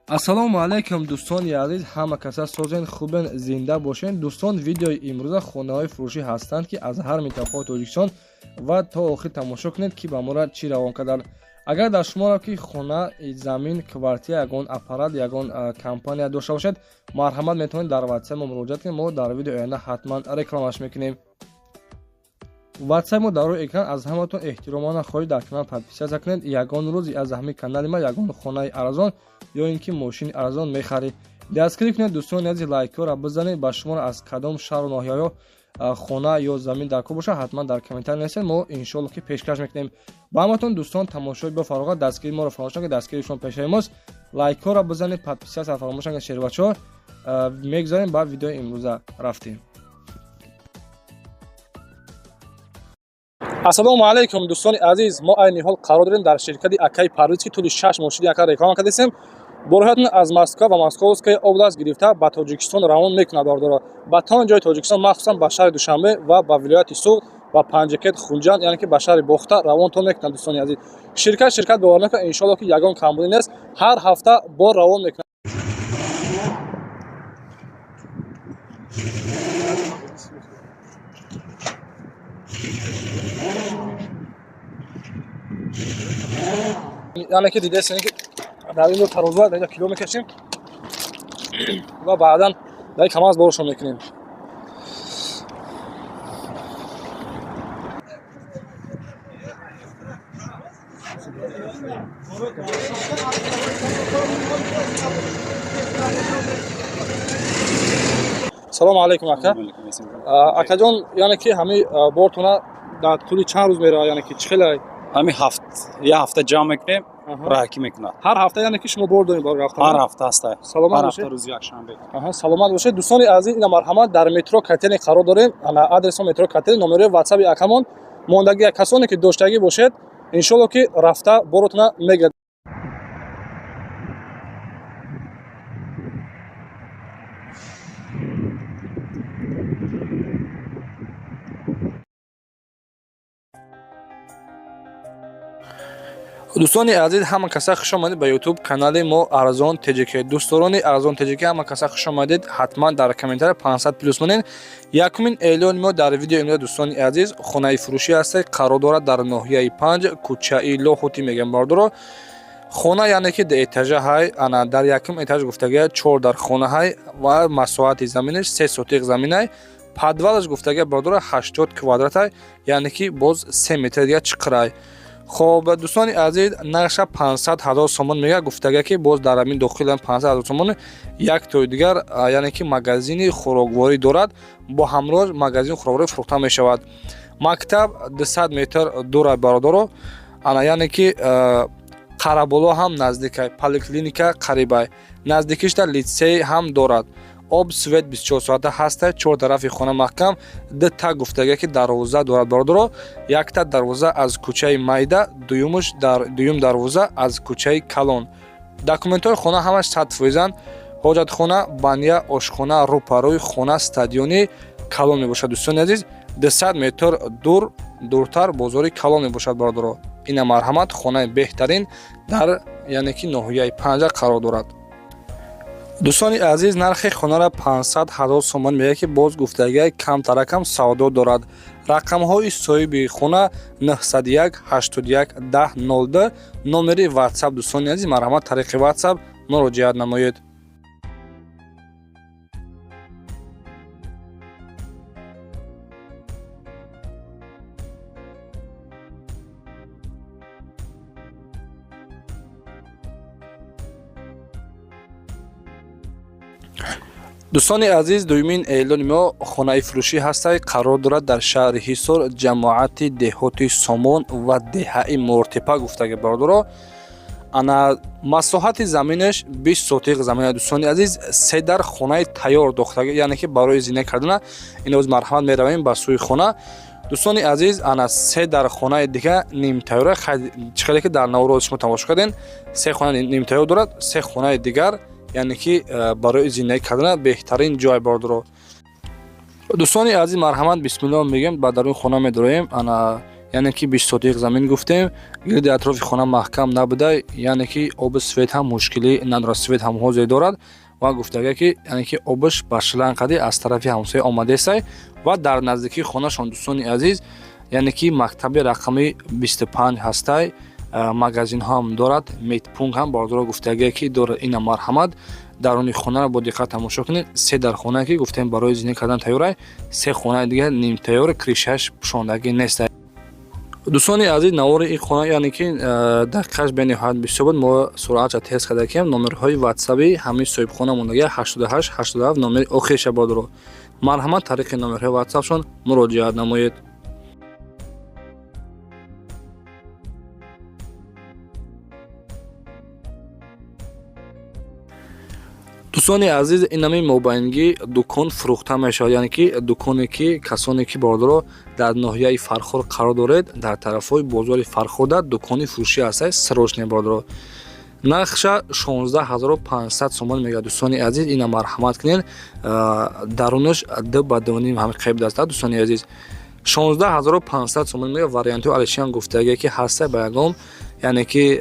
ассалому алайкум дӯстони азиз, ҳама каса созен хубен, зинда бошен. дӯстон, видеои имрӯза хонаҳои фурӯшӣ ҳастанд ки аз ҳар минтақаҳои Тоҷикистон ва то охир тамошо кунед ки ба мора чӣ равон карданд. агар дар шуморо ки хона, замин, квартира, ягон аппарат, ягон компания дошта бошед, марҳамат метавонед дар ватсап мо муроҷиат кунед. мо дар видеои оянда ҳатман рекламаш мекунем. ватсап мо дар рӯи экран. аз ҳаматон эҳтиромона хоҳиш дар канал подписатсия кунед. ягон рӯзи аз ҳамин канали ма ягон хонаи арзон ё ин ки мошини арзон мехаред, дастгирӣ кунед. дӯстони азиз, лайкҳоро бизанед. ба шуморо аз кадом шаҳру ноҳияҳо хона ё замин дар кор бошад, ҳатман дар комментар нависед. мо иншоалло ки пешкаш мекунем. ба ҳаматон дӯстон, тамошои бафароғат, дастгирии моро фаромӯш накунед. дастгирии шумо пешаи мост. лайкҳоро бизанед, подписатсия фаромӯш накунед. шербачаҳо мегзарем ба видеои имрӯза рафтем. ассалому алайкум дӯстони азиз, мо айни ҳол қарор дорем дар ширкати Акай Парвиз ки тӯли 6 мошини ака реклама кардем. бороҳатон аз Москва ва Московская област гирифта ба Тоҷикистон равон мекунад бардора. ба тамоми ҷои Тоҷикистон, махсусан ба шаҳри Душанбе ва ба вилояти Суғд ва Панҷакет, Хунҷанд, яъне ки ба шаҳри Бохта равонтон мекунад. дӯстони азиз, ширкат бовар накунед, иншоалло ки ягон компания нест, ҳар ҳафта бор равон мекунад. яъне ки дидесен ки дар ин тароза дар кило мекашем ва баъдан дар камаз боршон мекунем. салому алайкум ака. акаҷон, яъне ки ҳами бортона дар тӯли чанд рӯз меравад, яъне ки чӣ хеле ҳами я ҳафта ҷамъ мекунем, раҳкӣ мекунад. ҳар ҳафта, яъне ки шумо бор доред бар рафта? ҳар ҳафта аста. Саломат ҳар бошед. ҳафта рӯзи якшанбе. Саломат бошед. дӯстони азиз, ина марҳамат дар метро Катени қарор дорем. ана адресо метро Катени, номерои ватсаби акамон. мондагӣ касоне ки доштагӣ бошед, иншоалло ки рафта боротона мегирад. дӯстони азиз, ҳама каса хуш омадед ба YouTube канали мо Арзон TJK. дӯстдорони Арзон TJK, ҳама каса хуш омадед. ҳатман дар комментар 500+ монен. якумин эълони мо дар видео имрӯз дӯстони азиз, хонаи фурӯшӣ ҳаст, қарор дорад дар ноҳияи 5 кӯчаи Лоҳути мегам бардоро. хона яъне ки де этажа ҳай, ана дар якум этаж гуфтагия 4 дар хона ҳай ва масоҳати заминаш 3 сотиқ замин ҳай. подвалаш гуфтагия бардоро 80 квадрат ҳай, яъне ки боз 3 метр дига чиқрай. хоб дӯстони азиз, нақша 500,000 сомон мега, гуфтага ки боз дар амин дохилан 500,000 сомон. як тои дигар, яъне ки магазини хӯрокворӣ дорад, бо ҳамроҳ магазини хӯрокворӣ фурӯхта мешавад. мактаб 200 метр дорад бародаро, ана яъне ки қараболо ҳам наздикай, поликлиника қарибай, наздикишта литсей ҳам дорад. об свет 24 соата ҳаста, 4 тарафи хона маҳкам, дта гуфтага ки дарвоза дорад бародаро. якта дарвоза аз кӯчаи Майда, дуюм дарвоза аз кӯчаи Калон. документҳои хона ҳамаш 100%. ҳоҷатхона, баня, ошхона рӯпарӯи хона стадиони Калон мебошад. дӯстони азиз, 200 метр дуртар бозори Калон мебошад бародаро. ина марҳамат, хонаи беҳтарин дар яъне ки ноҳияи 5 қарор дорад. дӯстони азиз, нархи хонаро 500,000 сомон мега ки боз гуфтагиай камтаракам савдо дорад. рақамҳои соҳиби хона 901 81 1002, номери ватсап. дӯстони азиз, марҳамат, тариқи ватсап муроҷиат намоед. дӯстони азиз, дуюмин эълони мо хонаи фурӯшӣ ҳастай, қарор дорад дар шаҳри Ҳисор, ҷамоати деҳоти Сомон ва деҳаи Мортепа гуфтага бардоро. ана масоҳати заминаш 20 сотиқ замин. дӯстони азиз, 3 дар хонаи тайёр дохтага, яъне ки барои зина кардана. ина оз марҳамат меравем ба сӯи хона. дӯстони азиз, ана 3 дар хонаи дига нимтайёра, чӣ хеле ки дар навроз шумо тамошо кардем, 3 хона нимтайёр дорад, 3 хонаи дигар яъне ки барои зиндаги кардана беҳтарин ҷой бардоро. дӯстони азиз, марҳамат, бисмиллоҳ мегем, ба даруни хона медороем. ана яъне ки 20 сотиқ замин гуфтем, гирди атрофи хона маҳкам набуда, яъне ки оби свет ҳам мушкилӣ надорад, свет ҳам ҳозир дорад ва гуфтага ки яъне ки обиш ба шланқади аз тарафи ҳамсоя омадесай ва дар наздикии хонашон дӯстони азиз, яъне ки мактаби рақами 25 ҳастай, магазинҳоам дорад, медпункт ҳам бардора гуфтага ки дорад. Ина марҳамат даруни хонаро бо диққат тамошо кунед. Се дар хона ки гуфтем барои зиндагӣ кардан тайёрай, се хонаи дигар нимтайёр, кришааш пӯшондагӣ нест. дӯстони азиз, навори ин хона яъне ки дақиқаш бениҳоят бисёр буд. Мо суръатша тест карда кардем. Номерҳои ватсаби ҳамин соҳибхона мондаги 88 87 номери охириша бардоро. Марҳамат тариқи номерҳои ватсапшон муроҷиат намоед. дӯстони азиз, инами мобайнгӣ дукон фурӯхта мешавад, яъне ки дуконе ки касоне ки бардоро дар ноҳияи Фархор қарор доред, дар тарафҳои бозори Фархода дукони фурӯшӣ ҳастад, срочне бардоро. нархша 16500 сомон мегӯяд. дӯстони азиз, ина марҳамат кунед, дарунаш 2 ба 2.5 ҳами қайб даст. дӯстони азиз, 16500 сомон мегӯяд. варианти алишан гуфтаге ки ҳаста ба ягон, яъне ки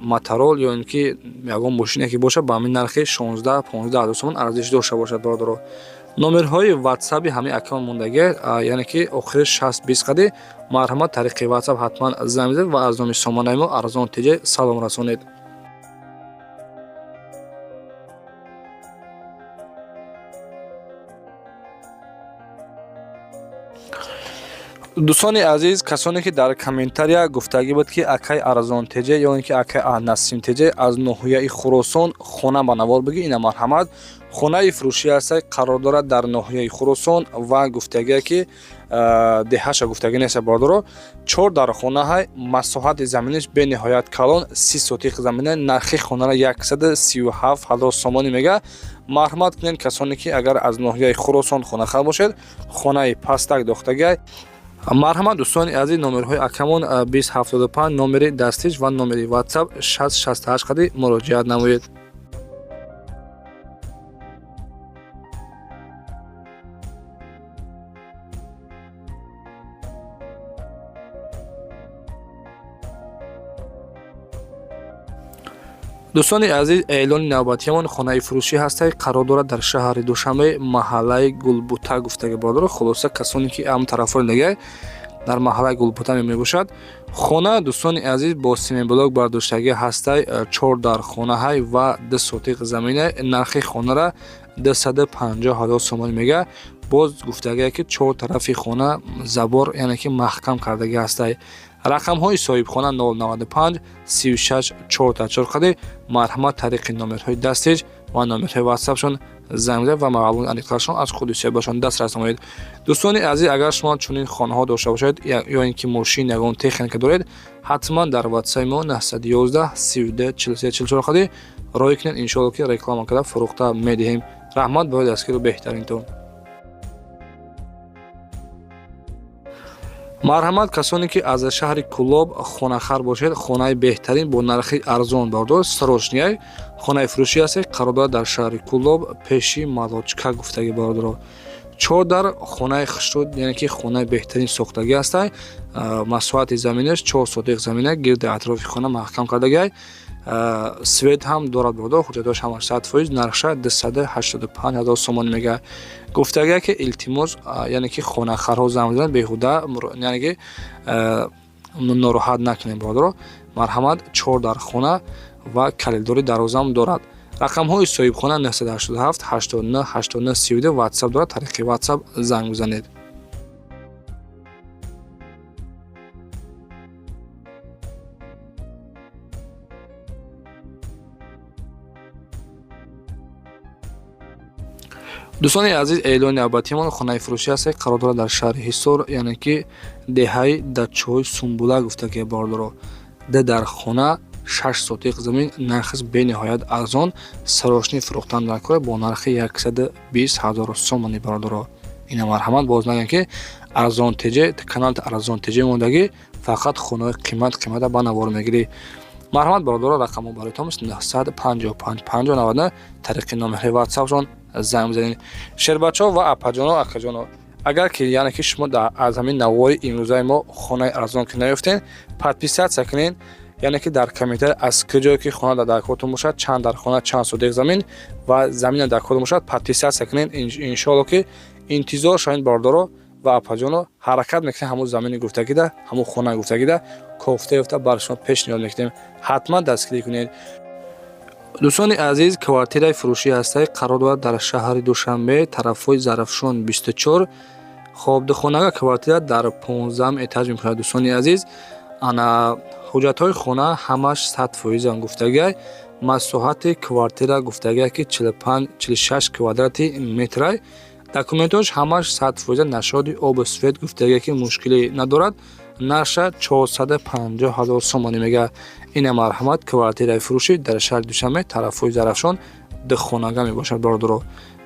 моторол ё ин ки ягон мошине ки боша ба ҳамин нархи 16-15 сомон арзиш дошта бошад бардоро. номерҳои ватсаби ҳамин аккаунт мондаги, яъне ки охири 60-20 қади, марҳамат тариқи ватсап ҳатман занг бизанед ва аз номи сомонаи мо арзон теҷа салом расонед. дӯстони азиз, касоне ки дар комментария гуфтагӣ буд ки акай арзон теҷа ё ин ки акай насим теҷа аз ноҳияи Хуросон хона ба навор бигӣ, ина марҳамат хонаи фурӯшӣ ҳастай, қарор дорад дар ноҳияи Хуросон ва гуфтага ки деҳаша гуфтагӣ неста бардоро. 4 дар хонаҳай, масоҳати заминиш бениҳоят калон, 30 сотиқ замина, нархи хонара 137,000 сомонӣ мега. марҳамат кунед касоне ки агар аз ноҳияи Хуросон хонахал бошед, хонаи пастак дохтагай. марҳамат дӯстони азиз, номерҳои акамон 2075, номери дастиш ва номери ватсап 6068 қади муроҷиат намоед. дӯстони азиз, эълони навбатиамон хонаи фурӯшӣ ҳастай, қарор дорад дар шаҳри Душанбе, маҳаллаи Гулбута гуфтага бардоро. хулоса касоне ки ам тарафҳои дигар дар маҳаллаи Гулбута мебошад. хона дӯстони азиз бо семинблок бардоштагӣ ҳастай, 4 дар хонаҳай ва 2 сотиқ замина, нархи хонара 250,000 сомон мега. боз гуфтага ки 4 тарафи хона забор, яъне ки маҳкам кардагӣ ҳастай. рақамҳои соҳибхона 095 36 44 қади, марҳамат тариқи номерҳои дастиш ва номерҳои ватсапшон занг бизанед ва маълумот аниқташон аз худи соҳибашон дастрас намоед. дӯстони азиз, агар шумо чунин хонаҳо дошта бошед ё ин ки мошин ягон техника доред, ҳатман дар ватсаби мо 911 32 43 44 қади роҳӣ кунед. иншоалло ки реклама карда фурӯхта медиҳем. раҳмат бояд дастгиру беҳтаринтон. марҳамат касоне ки аз шаҳри Кӯлоб хонахар бошед, хонаи беҳтарин бо нархи арзон бардор, срочняй хонаи фурӯшӣ ҳастед, қарор дорад дар шаҳри Кӯлоб пеши молочка гуфтагӣ бардоро. 4 дар хонаи хушруд, яъне ки хонаи беҳтарин сохтагӣ ҳастай, масоҳати заминаш 4 сотиқ замина, гирди атрофи хона маҳкам кардагай, свет ҳам дорад бардор, ҳуҷҷатош ҳам 100%, нархша 285,000 сомон мега. гуфтага ки илтимос, яъне ки хонахарҳо занг бизанед, беҳуда яъне ки нороҳат накунед бардоро. марҳамат 4 дар хона ва калидори дарозам дорад. рақамҳои соҳибхона 987 89 89 32 ватсап дорад, тариқи ватсап занг бизанед. дӯстони азиз, эълони навбатиамон хонаи фурӯшӣ ҳастед, қарор дорад дар шаҳри Ҳисор, яъне ки деҳаи Дачои Сумбула гуфтаги бардоро. да дар хона 6 сотиқ замин, нархис бениҳоят арзон, сарошни фурӯхтан дар кор бо нархи 120,000 сомони бардоро. ина марҳамат боз нагӯям ки арзон теҷа, каналти арзон теҷа мондагӣ фақат хонаи қимата ба навор мегирӣ. марҳамат бардоро, рақамо бароятон 955 50 90 тариқи номерҳои ватсапшон занг бизанед. шербачо ва апаҷоно акаҷоно, агар ки яъне ки шумо аз ҳамин навори имрӯзаи мо хонаи арзон ки наёфтен, подписатсия кунед, яъне ки дар комментар аз куҷое ки хона дар кортон бошад, чанд дар хона, чанд содиқ замин ва замина дар кортон бошад, подписатсия кунед. Иншоалло ки интизор шавед бардоро ва апаҷоно ҳаракат мекунем ҳамун замини гуфтагида, ҳамун хона гуфтагида кофта ёфта бар шумо пешниҳод мекунем. ҳатман дастгирӣ кунед. дӯстони азиз, квартираи фурӯшии ҳастаи қарор дорад дар шаҳри Душанбе, тарафҳои Зарафшон 24. хобдухонага квартира дар 15 этаж мекунад. дӯстони азиз, ана ҳуҷҷатҳои хона ҳамаш 100% гуфтагиай. масоҳати квартира гуфтагиай ки 45-46 квадрати метрай. документош ҳамаш 100% нашоди обу свет гуфтагиай ки мушкиле надорад. нарша 450 000 сомонӣ мега. ина марҳамат квартираи фурӯшӣ дар шаҳри Душанбе, тарафҳои Зарафшон, духонага мебошад бардоро.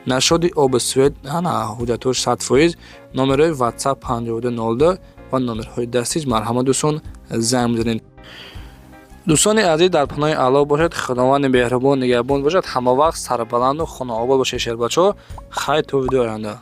нашоди обу свет ана ҳуҷҷатош 100%. номерои WhatsApp 5202 ва номерҳои дастиз. марҳамат дӯстон, занг бизанед. дӯстони азиз, дар паноҳи Аллоҳ бошед. худованди меҳрубон нигаҳбон бошад. ҳамавақт сарбаланду хонаобод бошед шербачаҳо. хайр то видеои оянда.